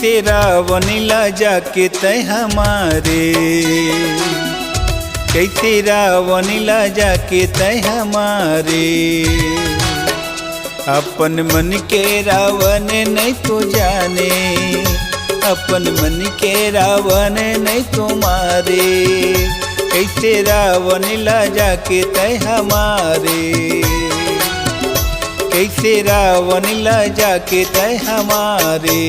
कैसे रावण ला जाके तय हमारे, कैसे रावण ला जाके तय हमारे। अपन मन के रावण नहीं तो जाने, अपन मन के रावण नहीं तुम्हारे। कैसे रावण ला जाके तय हमारे, कैसे रावण ला जाके तय हमारे।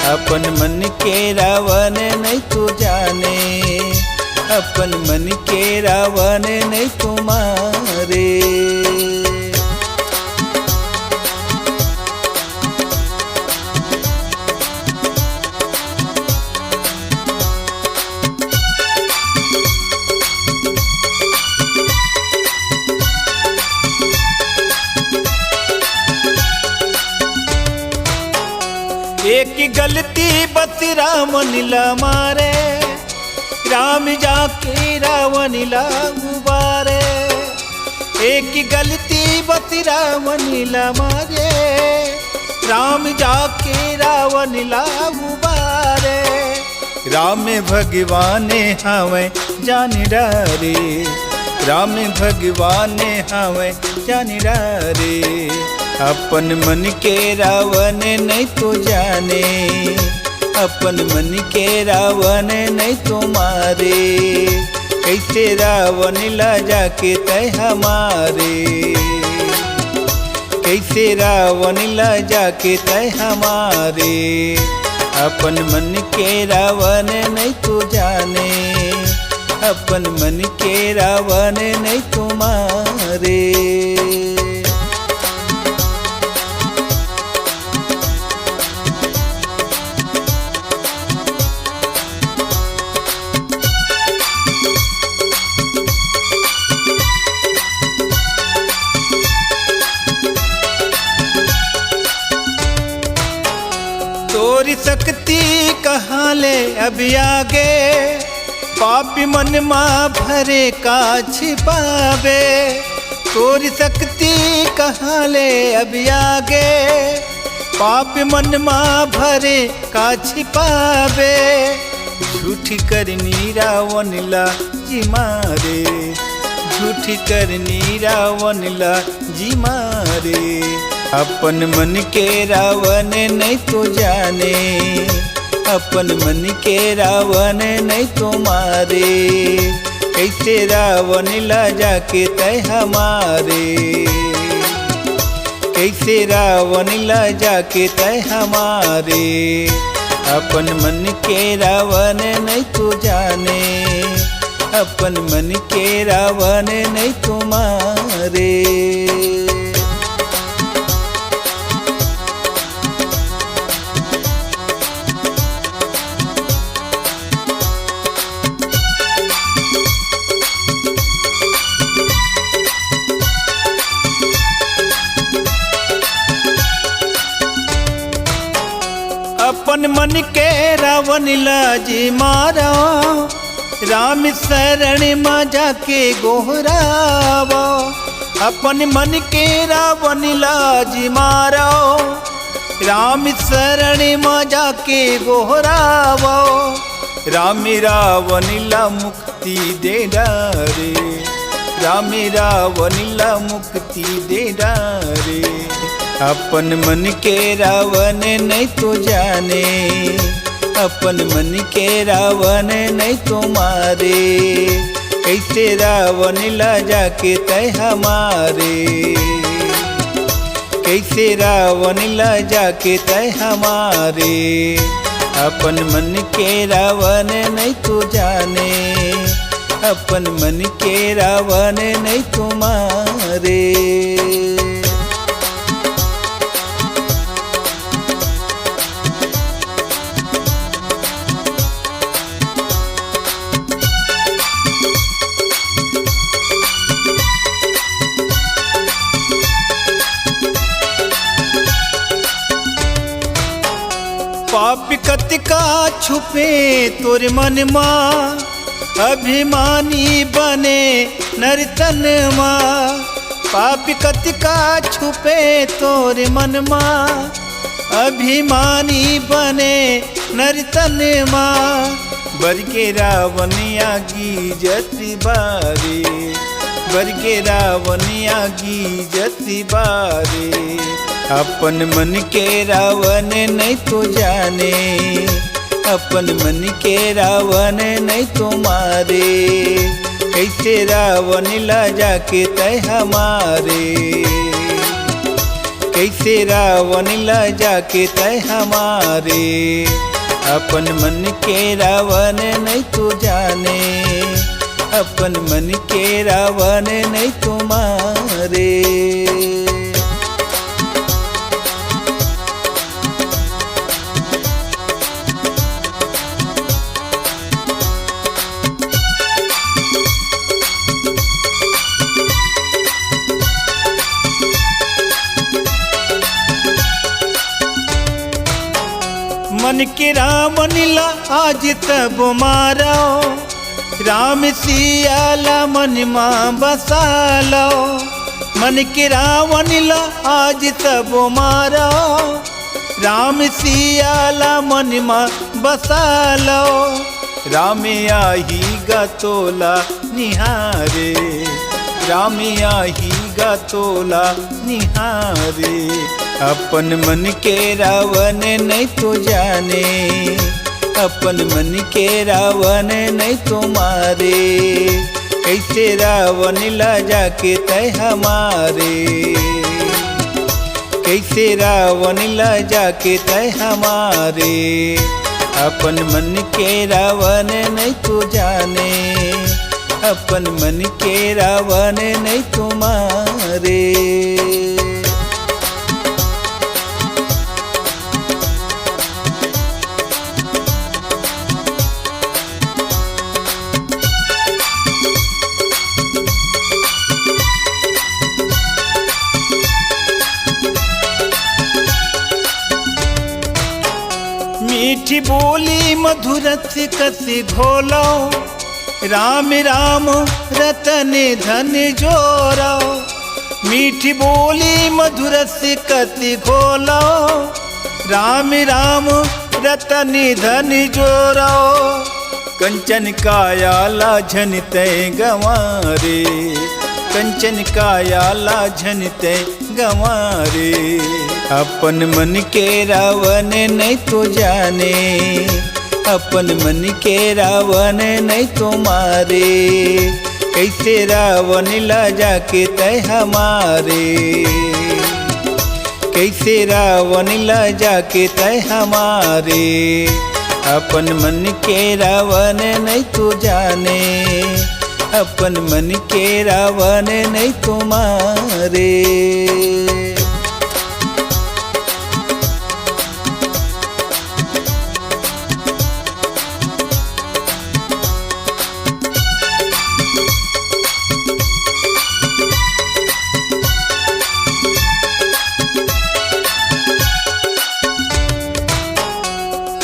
अपन मन के रावण नहीं तो जाने, अपन मन के रावण नहीं तुम्हारे। एक गलती बस रावण ला मारे, राम जाके रावण ला गुबारे। एक गलती बस रावण ला मारे, राम जाके रावण ला गुबारे। राम भगवान हमें जान डारे, राम भगवान हमें जान डारे। अपन मन के रावण नहीं तो जाने, अपन मन के रावण नहीं तुम्हारे। कैसे रावण ला जाके तय हमारे, कैसे रावण ला जाके तय हमारे। अपन मन के रावण नहीं तो जाने, अपन मन के रावण नहीं तुम्हारे। तोरी शक्ति कहाँ ले अभी आगे, पापी मन माँ भरे का छिपावे। तोरी शक्ति कहाँ ले अभी आगे, पापी मन माँ भरे का छिपावे। झूठी करनी रावण ला जी मारे, झूठी करनी रावण ला जी मारे। अपन मन के रावण नहीं तो जाने, अपन मन के रावण नहीं तुम्हारे। कैसे रावण ला जाके तय हमारे, कैसे रावण ला जाके तय हमारे। अपन मन के रावण नहीं तो जाने, अपन मन के रावण नहीं तुम्हारे। अपन मन के रावण ला जी मारो, राम शरण माँ जाके गोहरावो। अपन मन के रावण ला जी मारो, राम शरण माँ जाके गोहरावो। राम रावण ला मुक्ति दे डारे, राम रावण ला मुक्ति दे डारे। अपन मन के रावण नहीं तो जाने, अपन मन के रावण नहीं तुम्हारे। कैसे रावण ला जाके तय हमारे, कैसे रावण ला जाके तय हमारे। अपन मन के रावण नहीं तो जाने, अपन मन के रावण नहीं तुम्हारे। पापी कतिका छुपे तोर मन माँ, अभिमानी बने नर्तन माँ। पापी कतिका छुपे तोर मन माँ, अभिमानी बने नर्तन माँ, बर के रावण आगी जति बारे, बर के रावण आगी जति बारे। अपन मन के रावण नहीं तो जाने, अपन मन के रावण नहीं तो मारे, कैसे रावण ला जाके तय हमारे, कैसे रावण ला जाके तय हमारे। अपन मन के रावण नहीं तो जाने, अपन मन के रावण नहीं तो मारे। मन के रावण ला आज तब मारो, राम सिया ला मन माँ बसा लो। मन के रावण ला आज तब मारो, राम सिया ला मन माँ बसा लो। राम आही गा तोला निहारे, राम आही गा तोला निहारे। अपन मन के रावण नहीं तो जाने, अपन मन के रावण नहीं तो मारे, कैसे रावण ला जाके तय हमारे, कैसे रावण ला जाके तय हमारे। अपन मन के रावण नहीं तो जाने, अपन मन के रावण नहीं तो मारे। मीठी बोली मधुर से कसी घोलो, राम राम रतन धन जोरो। मीठी बोली मधुर से कसी घोलो, राम राम रतन धन जोरो। कंचन काया ला झनते गंवारे, कंचन काया ला झनते गंवारे। अपन मन के रावण नहीं तो जाने, अपन मन के रावण नहीं तो मारे, कैसे रावण ला जाके तय हमारे, कैसे रावण ला जाके तय हमारे। अपन मन के रावण नहीं तो जाने, अपन मन के रावण नहीं तो मारे।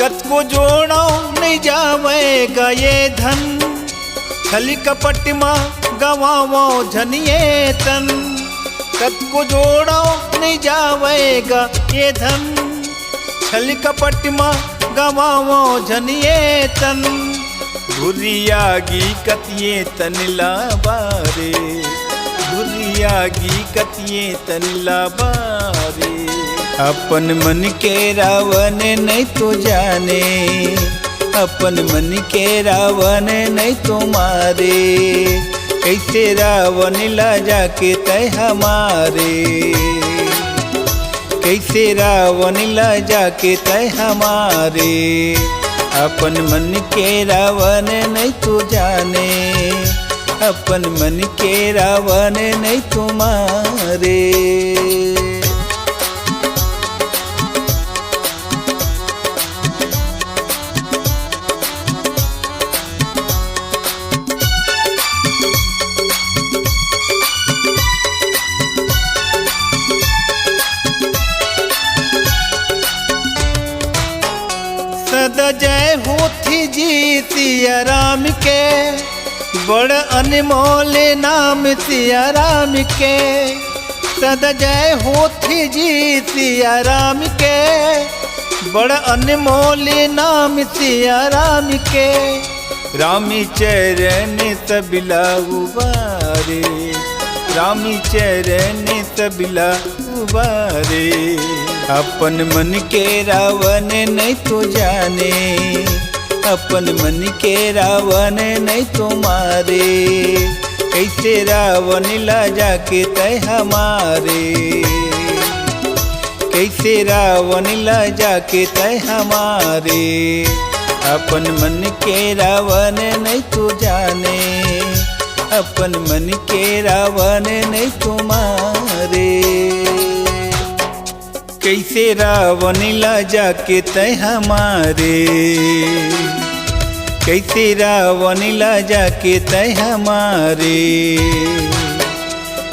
कत को जोड़ो नहीं जावेगा ये धन, छल कपट माँ गवावो झनिए तन। कत को जोड़ो नहीं जावेगा ये धन, छल कपट माँ गवावो झनिए तन। भुरियागी कतिये तन लाबारे, भुरियागी कतिये तन लाबारे। अपन मन के रावण नहीं तो जाने, अपन मन के रावण नहीं तो मारे, कैसे रावण ला जाके तय हमारे, कैसे रावण ला जाके तय हमारे। अपन मन के रावण नहीं तो जाने, अपन मन के रावण नहीं तो मारे। सदा जय होती जी सिया राम के, बड़ अनमोल नाम सिया राम के। सदा जय होती जी सिया राम के, बड़ अनमोल नाम सिया राम के। रामी चरण तबिला उबारे, रामी चरण तबिला उबारे। अपन मन के रावण नहीं तो जाने, अपन मन के रावण नहीं तो मारे। कैसे रावण ला जाके तय हमारे, कैसे रावण ला जाके तय हमारे। अपन मन के रावण नहीं तो जाने, अपन मन के रावण नहीं तो मारे। कैसे रावण ला जाके तय हमारे, कैसे रावण ला जाके तय हमारे।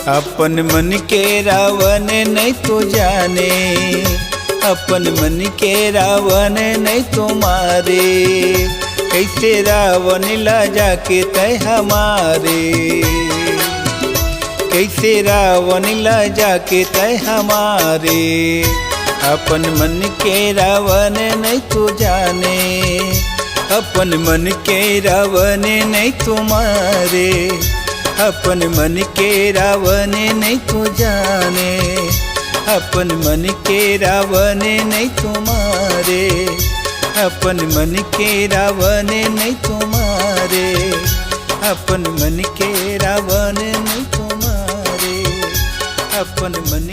अपन मन के रावण नहीं तो जाने, अपन मन के रावण नहीं तो मारे। कैसे रावण ला जाके तय हमारे, कैसे रावण ला जाके तय हमारे। अपन मन के रावण नहीं तो जाने, अपन मन के रावण नहीं तो मारे। अपन मन के रावण नहीं तो जाने, अपन मन के रावण नहीं तो मारे। अपन मन के रावण नहीं तो मारे, अपन मन के रावण नहीं तो मारे। अपन मन